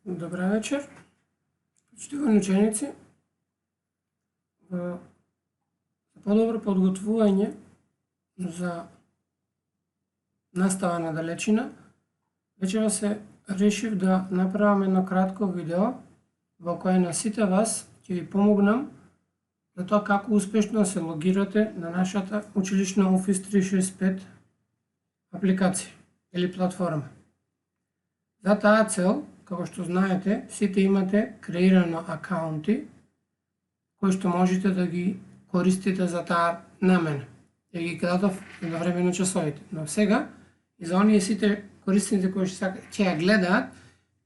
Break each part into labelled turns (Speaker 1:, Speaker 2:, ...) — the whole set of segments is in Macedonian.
Speaker 1: Добра вечер, почитувани ученици. За подобро подготвување за настава на далечина, вечера се решив да направам едно кратко видео во кое на сите вас ќе ви помогнам за тоа како успешно се логирате на нашата училишна Office 365 апликација или платформа. За таа цел, како што знаете, сите имате креирано акаунти кои што можете да ги користите за таа намена. Ја ги дадов на време на часовите. Но сега, и за оние сите корисници кои ќе ја гледаат,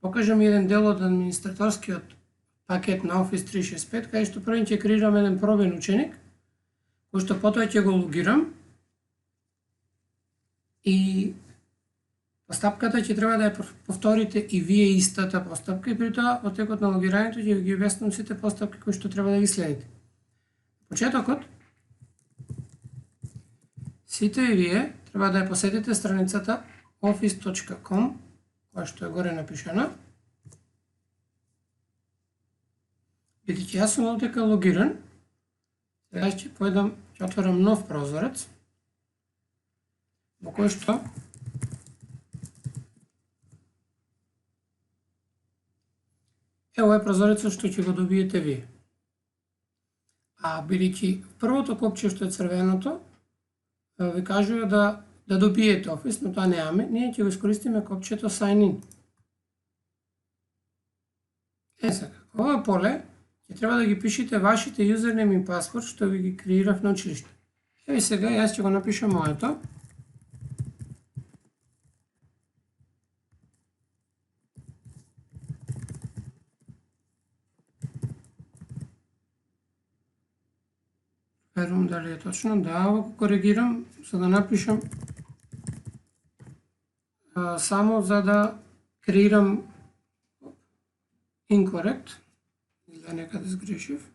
Speaker 1: покажам еден дел од администраторскиот пакет на Office 365, кај што првен ќе креирам еден пробен ученик, кој што потоа ќе го логирам и постапката ќе треба да ја повторите и вие истата постапка и при тоа во текот на логирањето ќе ги објаснам сите постапки кои што треба да ги следите. Почетокот, сите вие треба да ја посетите страницата office.com, која што е горе напишана. Бидејќи јас сум овдека логиран, сега ќе појдам, ќе отворам нов прозорец, во кој што ево е прозорецот што ќе го добиете вие. А бидејќи првото копче што е црвеното, ви кажува да добиете Office, но тоа немаме, ние ќе го искористиме копчето Sign In. Сега, ова поле ќе треба да ги пишете вашите юзернем и паспорт што ви ги креирав на училиште. Еви сега, јас ќе го напишам моето. Верувам дали е точно, да, го коригирам, за да напишам само за да креирам incorrect, или некаде сгрешив.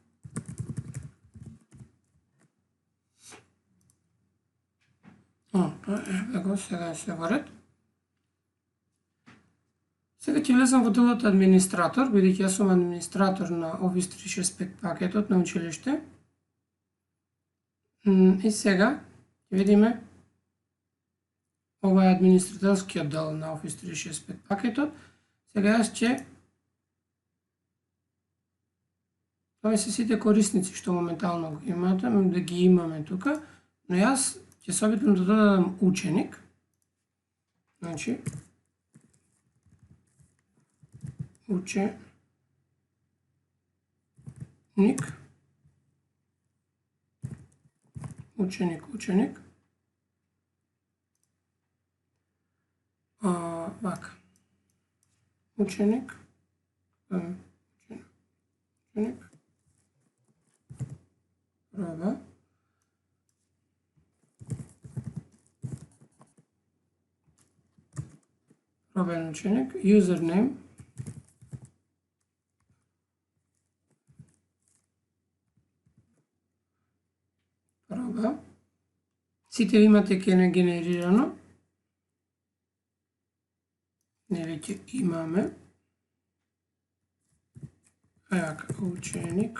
Speaker 1: Ево, сега е се во ред. Сега ќе влезам во делот администратор, бидејќи јас сум администратор на Office 365 пакетот на училиште. И сега ќе видиме ова е администраторскиот дел на Office 365 пакетот. Сега јас ќе тоа се сите корисници што моментално го имате, да ги имаме тука, но јас ќе се обидам да додадам ученик. Значи ученик вака. Ученик проба пробен ученик, username проба. Сите имате генерирано. Не веќе имаме. Вака, ученик.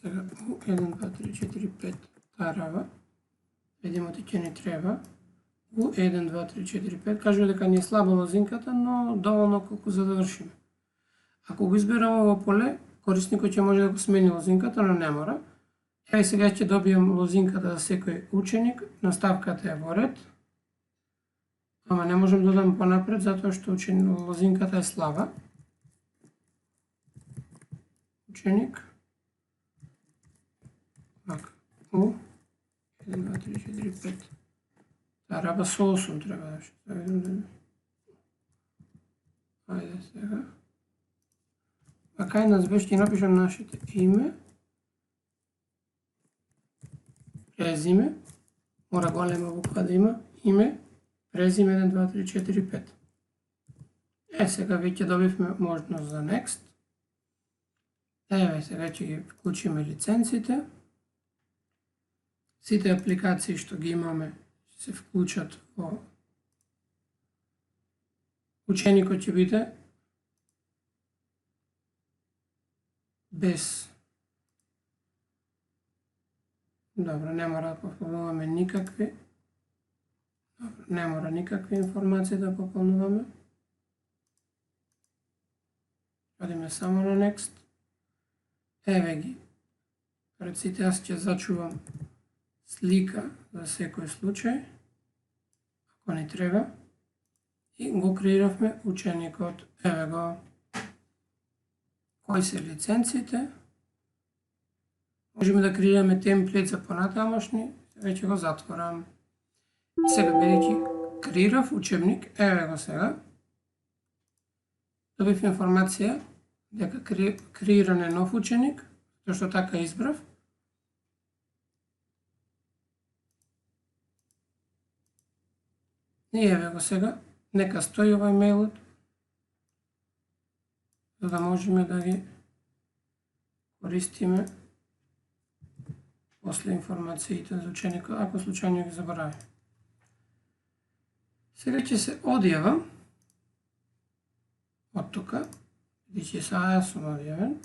Speaker 1: Сега, 1, 2, 3, 4, 5 тарава. Видимо ќе не треба. 1, 2, 3, 4, 5. Кажува дека ни е слаба лозинката, но доволно колку за да вршиме. Ако го изберам ово поле, корисникот ќе може да го смени лозинката, но не мора. Ева сега ќе добијам лозинката за секој ученик. Наставката е во ред. Ама не можам да додам понапред, затоа што лозинката е слаба. Ученик. Вака. 1, 2, 3, 4, 5. Тараба со 8 треба да ще. Ајде сега. Вака и нас беше ќе напишам нашите име. Презиме. Мора голема буква да има. Име. Презиме 1, 2, 3, 4, 5. Сега веќе добивме можност за next. Сега ќе ги вклучиме лиценците. Сите апликации што ги имаме ќе се вклучат во ученикот, ќе биде без. Добро, не мора да пополнуваме никакви. Добро, не мора никакви информации да пополнуваме. Одиме само на next. Ги. Пред сите јас ќе зачувам слика за секој случај, ако ни треба. И го креиравме ученикот. Го. Кои се лиценците? Можеме да креираме темплет за понатамошни, веќе го затворам. Сега бидејќи креирав учебник, го сега. Добив информација дека креиран е нов ученик, тоа што така избрав. И го сега, нека стои овај мејлот, за да можеме да ги користиме после информациите за ученикот, ако случајно ги заборави. Сега ќе се одјавам од тука, бидејќи сега јас сум одјавен.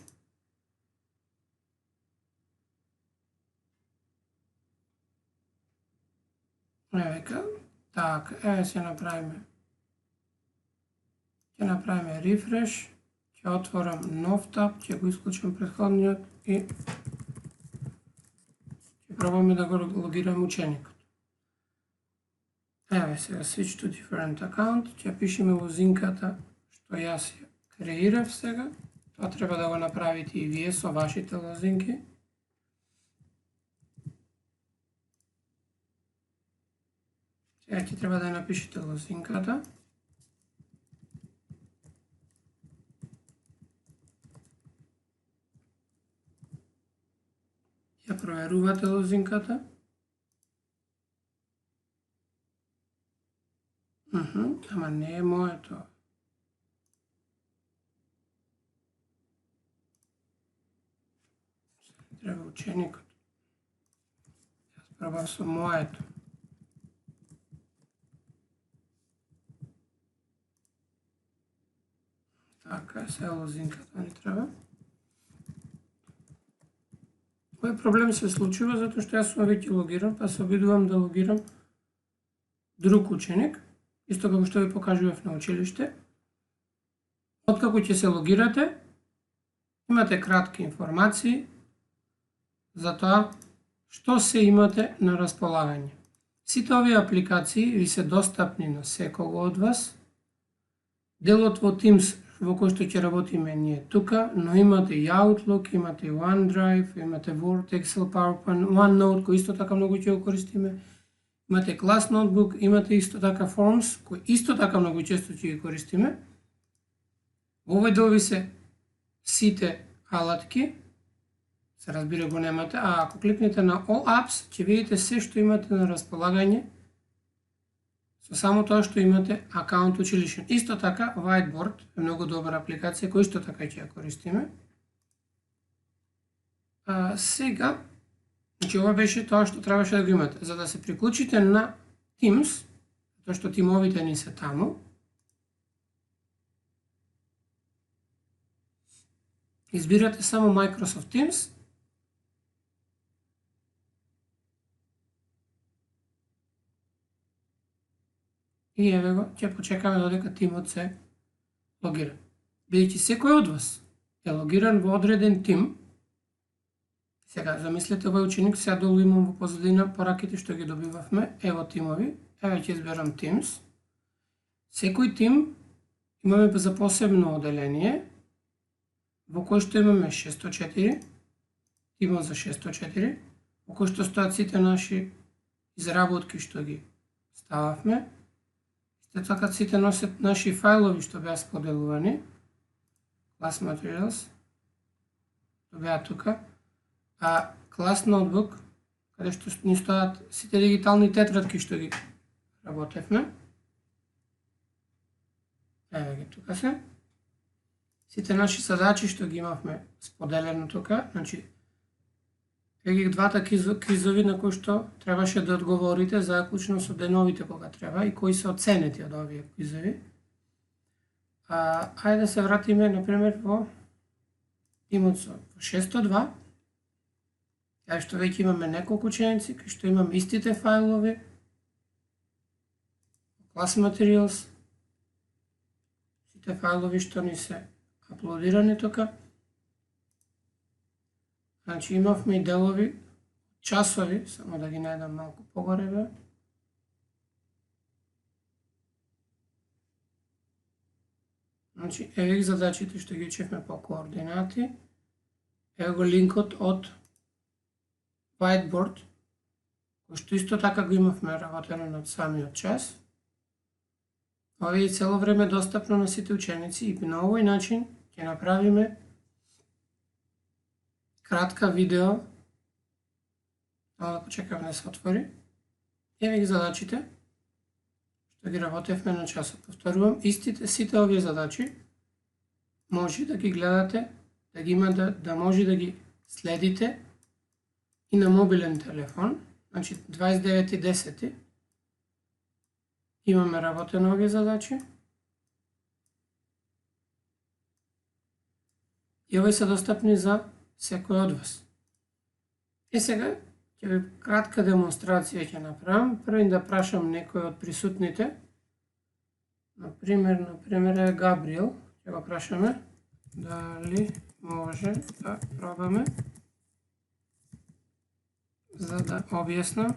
Speaker 1: Века, така, ќе направиме. Ќе направиме рефреш, ќе отворам нов таб, ќе го исклучам претходниот и ќе пробаме да го логирам ученикот. Сега switch to different account, ќе пишеме лозинката што јас ја креирав сега. Тоа треба да го направите и вие со вашите лозинки. Сега ќе треба да ја напишете лозинката. Ја проверувате лозинката. Ама не е моето. Треба ученикот. Јас пробав со моето. Така, сега лозинката ни треба. Кој проблем се случува затоа што јас сум веќе логиран, па се обидувам да логирам друг ученик, исто како што ви покажував на училиште. Откако ќе се логирате, имате кратки информации за тоа што се имате на располагање. Сите овие апликации ви се достапни на секого од вас. Делот во Teams во кој што ќе работиме ние тука, но имате и Outlook, имате и OneDrive, имате Word, Excel, PowerPoint, OneNote, кој исто така многу ќе го користиме. Имате Class Notebook, имате исто така Forms, кој исто така многу често ќе ги користиме. Во овој дел ви се сите алатки, се разбира го немате, а ако кликнете на All Apps, ќе видите се што имате на располагање со само тоа што имате акаунт училишен. Исто така, Whiteboard е многу добра апликација, која исто така ќе ја користиме. Сега, ова беше тоа што требаше да го имате. За да се приклучите на Teams, тоа што тимовите ни се таму, избирате само Microsoft Teams. И еве го, ќе почекаме додека тимот се логира. Бидејќи секој од вас е логиран во одреден тим, сега замислете овој ученик, сега долу имам во позадина пораките што ги добивавме, ево тимови, еве ќе изберам Teams. Секој тим имаме за посебно оделение, во кој што имаме 604, тимот за 604, во кој што стојат сите наши изработки што ги стававме. Така сите носят наши фајлови што беа споделувани. Class Materials. Беа тука. А Class Notebook, каде што ни стојат сите дигитални тетрадки што ги работевме. еве ги тука се. Сите наши задачи што ги имавме споделено тука, значи ги двата квизови на кои што требаше да одговорите заклучно со деновите кога треба и кои се оценети од овие квизови. Ајде да се вратиме, например, во тимот со 602, кај што веќе имаме неколку ученици, кај што имаме истите фајлови, Class Materials, сите фајлови што ни се аплодирани тука. Значи имавме и делови, часови, само да ги најдам малку погоре бе. Значи, еве ги задачите што ги учевме по координати. Еве го линкот од Whiteboard, кој што исто така го имавме работено над самиот час. Ова е цело време достапно на сите ученици и на овој начин ќе направиме кратка видео. Да почекам да се отвори. Еве ги задачите што ги работевме на часот. Повторувам, сите овие задачи може да ги гледате, да ги има да може да ги следите и на мобилен телефон. Значи 29.10. Имаме работено овие задачи. И овие се достапни за секој од вас. И сега ќе ви кратка демонстрација ќе направам. Прво да прашам некој од присутните. Например е Габриел. Ќе го прашаме дали може да пробаме за да објаснам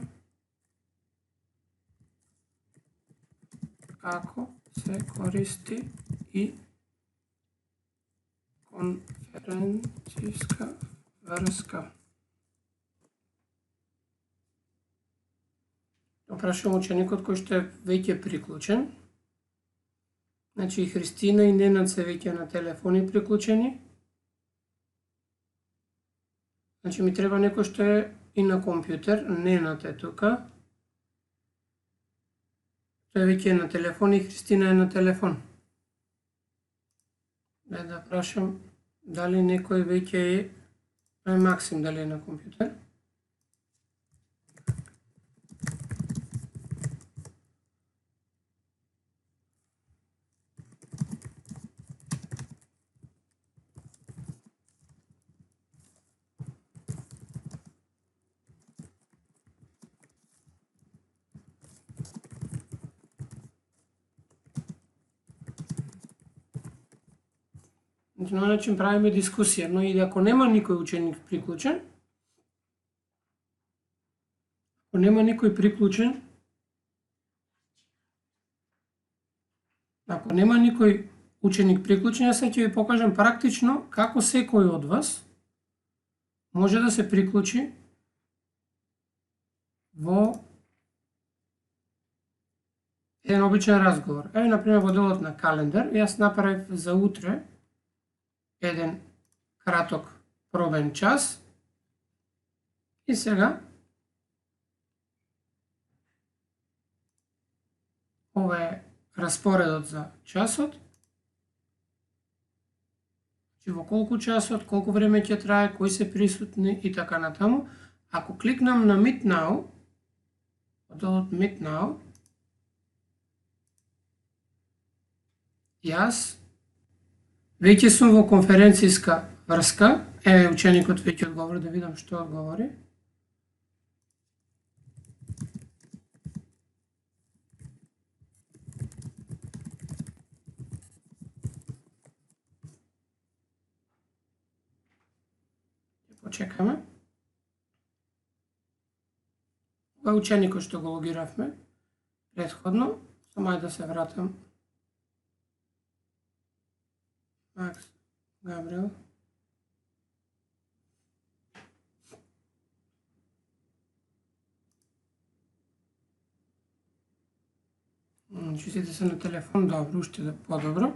Speaker 1: како се користи и конференцијска врска. Опрашувам ученикот кој што е веќе приклучен. Значи и Христина и Ненад се веќе на телефони приклучени. Значи ми треба некој што е и на компјутер. Ненад е тука. Тој веќе е на телефон и Христина е на телефон. Да прашам дали некој веќе е Максим дали е на компјутер. На овој начин правиме дискусија, но и ако нема никој ученик приклучен, ако нема никој ученик приклучен, јас ќе ви покажам практично како секој од вас може да се приклучи во еден обичен разговор. Еве, например, во делот на календар, јас направив за утре еден краток пробен час и сега ова е распоредот за часот. Во колку часот, колку време ќе трае, кои се присутни и така натаму. Ако кликнам на Meet Now, во делот Meet Now, јас веќе сум во конференцијска врска. Еве ученикот веќе одговори, да видам што одговори. Почекаме. Ова е ученикот што го логиравме претходно. Само да се вратам. Макс, Габриел. Значи сите се на телефон, добро, уште да подобро.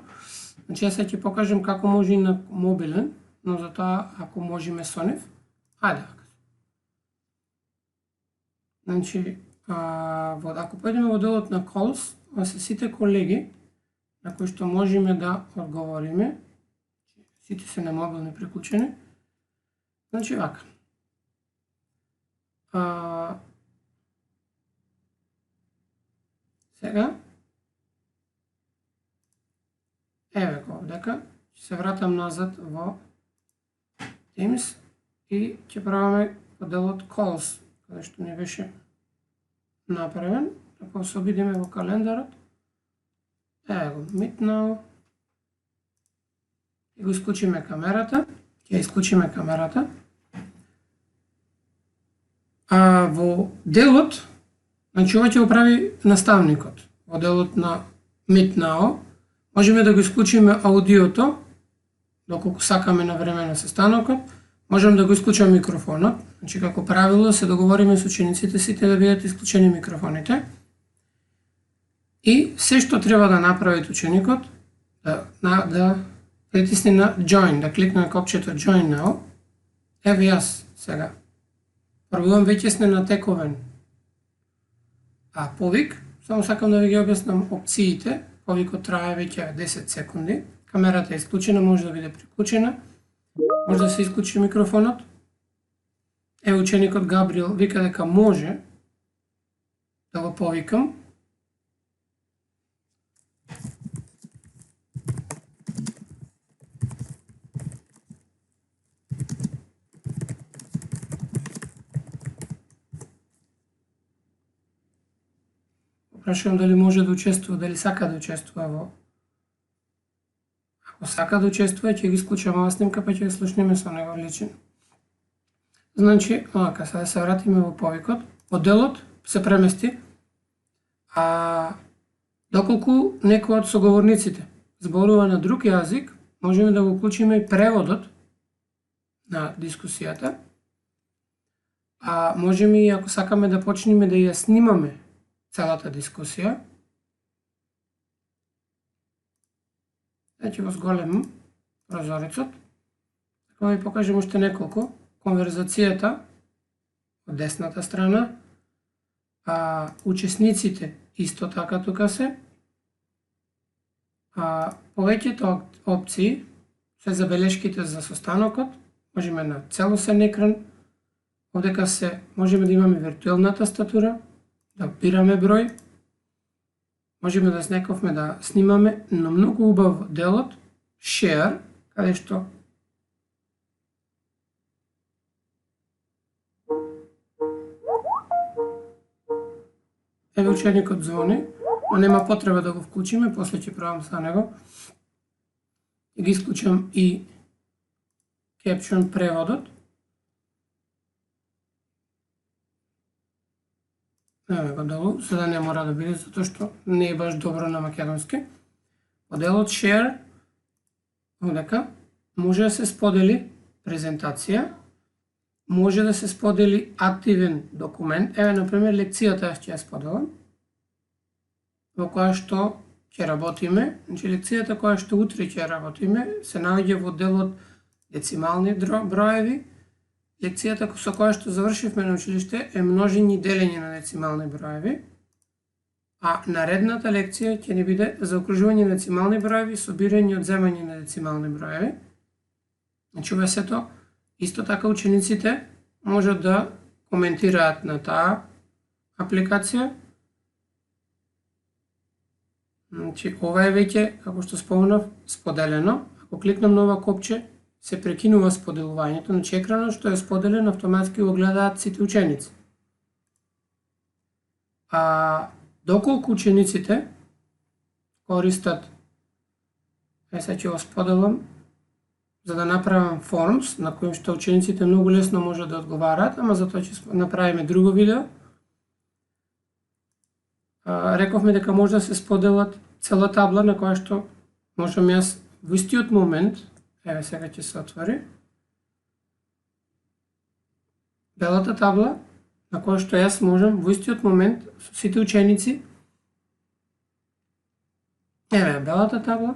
Speaker 1: Значи јас ќе покажам како може и на мобилен, но за тоа ако можеме со нив, ајде вака. Значи, ако појдеме во делот на calls, се сите колеги, на кои што можеме да одговориме. Сите се на мобилни приклучени. Значи вака. Сега еве го овдека, ќе се вратам назад во Teams и ќе правиме поделот calls, каде што не беше направен. Ако се обидиме во календарот, еве го Meet Now, и го исклучиме камерата, ќе исклучиме камерата. А во делот, значи ова ќе го прави наставникот. Во делот на Meet Now, можеме да го исклучиме аудиото, доколку сакаме на време на состанокот, можеме да го исклучиме микрофонот, значи како правило се договориме со учениците сите да бидат исклучени микрофоните. И се што треба да направи ученикот, да притисне на Join, да кликне на копчето Join Now. Еве јас сега. Пробувам веќе сме на тековен повик, само сакам да ви ги објаснам опциите. Повикот трае веќе 10 секунди. Камерата е исклучена, може да биде приклучена. Може да се исклучи микрофонот. Еве ученикот Габриел вика дека може да го повикам. Прашувам дали може да учествува, дали сака да учествува во. Ако сака да учествува, ќе ги исклучам оваа снимка, па ќе ја слушнеме со него лично. Значи, онака, сега се вратиме во повикот. Одделот се премести, доколку некој од соговорниците зборува на друг јазик, можеме да го уклучиме и преводот на дискусијата. Можеме и ако сакаме да почнеме да ја снимаме целата дискусија. Ќе го зголемам прозорецот. Така да ви покажем уште неколку. Конверзацијата од десната страна, учесниците исто така тука се. Повеќето опции се забелешките за состанокот, можеме на целосен екран. Овдека се можеме да имаме виртуелна тастатура, да бираме број, можеме да снековме да снимаме, но многу убав делот Share, каде што еве ученикот звони, но нема потреба да го вклучиме, после ќе правам за него. И ги исклучам и Caption преводот. Еве го долу, сега не мора да биде, затоа што не е баш добро на македонски. Поделот Share, овдека, може да се сподели презентација, може да се сподели активен документ. Еве, например, лекцијата ќе ја споделам, во која што ќе работиме. Значи, лекцијата која што утре ќе работиме се наоѓа во делот децимални броеви. Лекцијата со која што завршивме на училиште е множење и делење на децимални броеви, а наредната лекција ќе ни биде заокружување на децимални броеви, собирање и одземање на децимални броеви. Значи, ова сето, исто така учениците можат да коментираат на таа апликација. Значи, ова е веќе, како што спомнав, споделено. Ако кликнам на ова копче, се прекинува споделувањето, значи екранот што е споделен автоматски го гледаат сите ученици. Доколку учениците користат, сега ќе го споделам, за да направам формс на кои што учениците многу лесно можат да одговараат, ама затоа ќе направиме друго видео. Рековме дека може да се споделат цела табла на која што можам јас во истиот момент. Еве сега ќе се отвори белата табла на која што јас можам во истиот момент со сите ученици. Еве белата табла.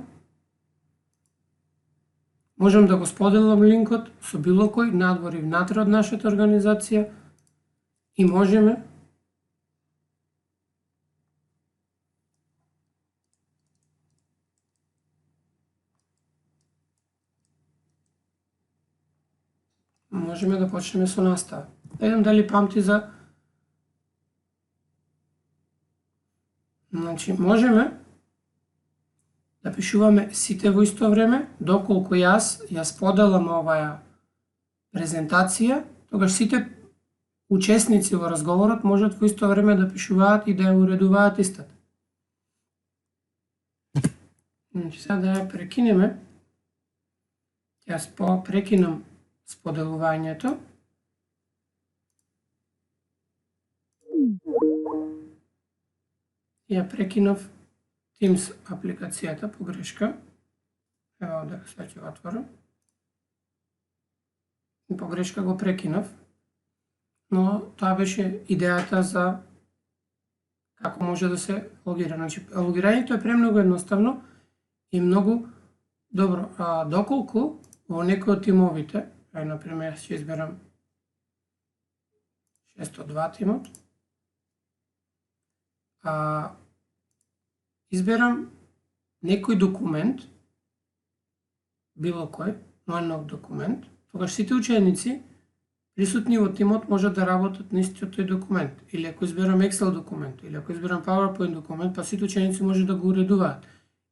Speaker 1: Можам да го споделам линкот со било кој надвор и внатре од нашата организација и можеме можеме да почнеме со настава. Да видам дали памти за... Значи, можеме да пишуваме сите во исто време, доколку јас ја споделам оваа презентација, тогаш сите учесници во разговорот можат во исто време да пишуваат и да ја уредуваат истата. Значи, сега да ја прекинеме. Јас прекинам споделувањето. Ја прекинав Teams апликацијата по грешка. Ево овде сега ќе го отворам. И по грешка го прекинав. Но тоа беше идејата за како може да се логира. Значи, логирањето е премногу едноставно и многу добро. Доколку во некој од тимовите, например, ќе изберам 602 тимот, изберам некој документ, било кој, нов документ, тогаш сите ученици присутни во тимот можат да работат на истиот тој документ. Или ако изберам Excel документ, или ако изберам PowerPoint документ, па сите ученици може да го уредуваат.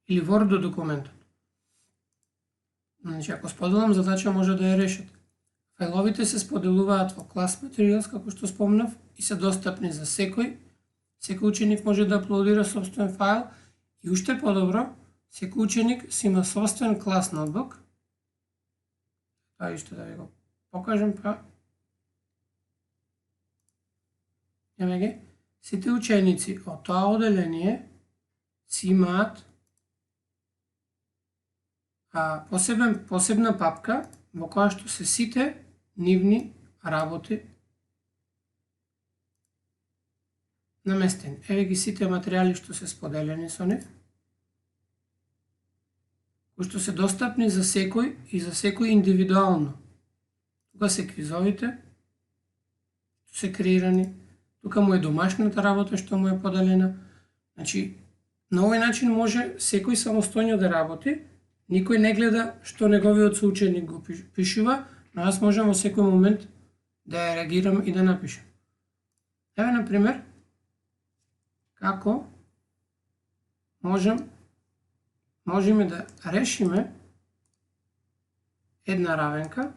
Speaker 1: Или Word документот. Значи, ако споделам задача, може да ја решат. Фајловите се споделуваат во Class Materials, како што спомнав, и се достапни за секој. Секој ученик може да аплодира собствен файл и уште подобро, секој ученик си има собствен клас ноутбук. Тоа уште да ви го покажем, па. Еме ги, сите ученици од тоа оделение си имаат посебна папка во која што се сите нивни работи наместени. Еве ги сите материјали што се споделени со нив, кои што се достапни за секој и за секој индивидуално. Тука се квизовите, што се креирани, тука му е домашната работа што му е поделена. Значи, на овој начин може секој самостојно да работи, никој не гледа што неговиот соученик го пишува, но јас можам во секој момент да ја реагирам и да напишам. Еве, например, како можеме да решиме една равенка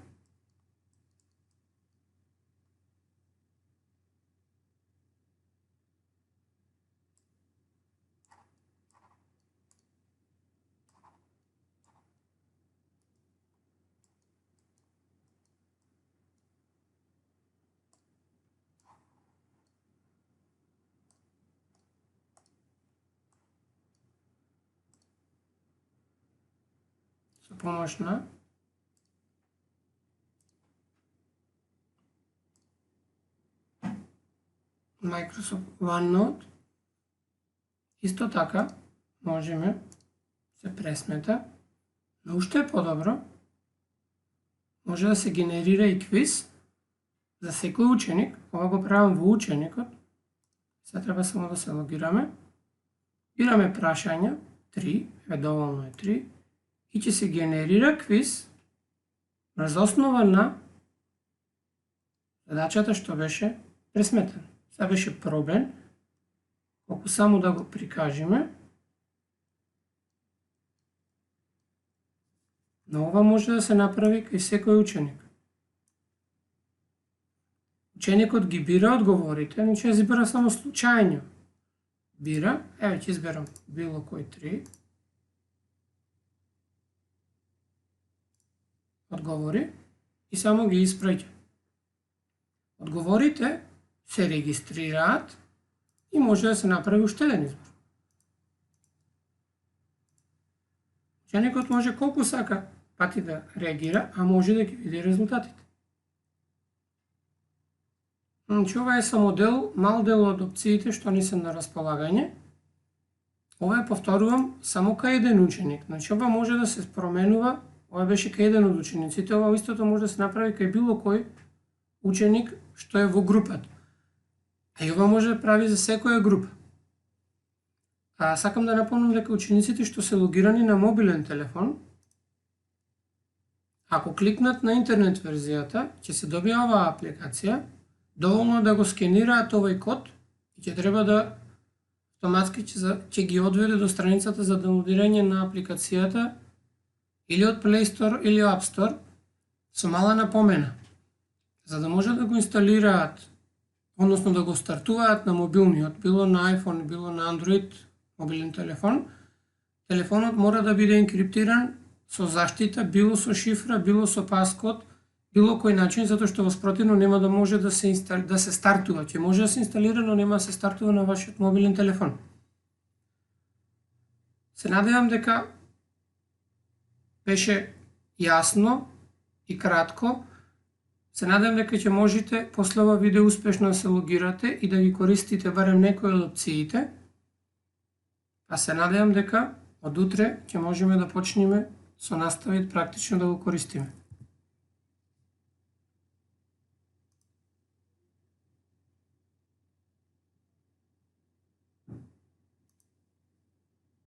Speaker 1: со помош на Microsoft OneNote. Исто така можеме се пресмета, но уште е подобро, може да се генерира и квиз за секој ученик. Ова го правам во ученикот. Сега треба само да се логираме. Бираме прашања, 3, доволно е 3, и ќе се генерира квиз врз основа на задачата што беше пресметена. Сега беше пробен, колку само да го прикажеме. Но ова може да се направи кај секој ученик. Ученикот ги бира одговорите, значи јас избира само случајно. Бира, еве ќе изберам било кој 3. Одговори и само ги испраќа. Одговорите се регистрираат и може да се направи уште еден избор. Ученикот може колку сака пати да реагира, а може да ги види резултатите. Значи, ова е само мал дел од опциите што ни се на располагање. Ова е, повторувам, само кај еден ученик. Значи, ова може да се променува. Ова беше кај еден од учениците, ова истото може да се направи кај било кој ученик што е во групата. А и ова може да прави за секоја група. Сакам да напомнам дека учениците што се логирани на мобилен телефон, Ако кликнат на интернет верзијата, ќе се добие оваа апликација, доволно да го скенираат овој код и ќе треба да автоматски ќе ги одведе до страницата за даунлодирање на апликацијата или од Play Store или App Store со мала напомена. За да може да го инсталираат, односно да го стартуваат на мобилниот, било на iPhone, било на Android мобилен телефон, телефонот мора да биде енкриптиран со заштита, било со шифра, било со паскод, било кој начин, затоа што во спротивно нема да може да се стартува. Ќе може да се инсталира, но нема да се стартува на вашиот мобилен телефон. Се надевам дека беше јасно и кратко. Се надевам дека ќе можете после ова видео успешно да се логирате и да ги користите барем некои од опциите. А се надевам дека од утре ќе можеме да почнеме со наставит практично да го користиме.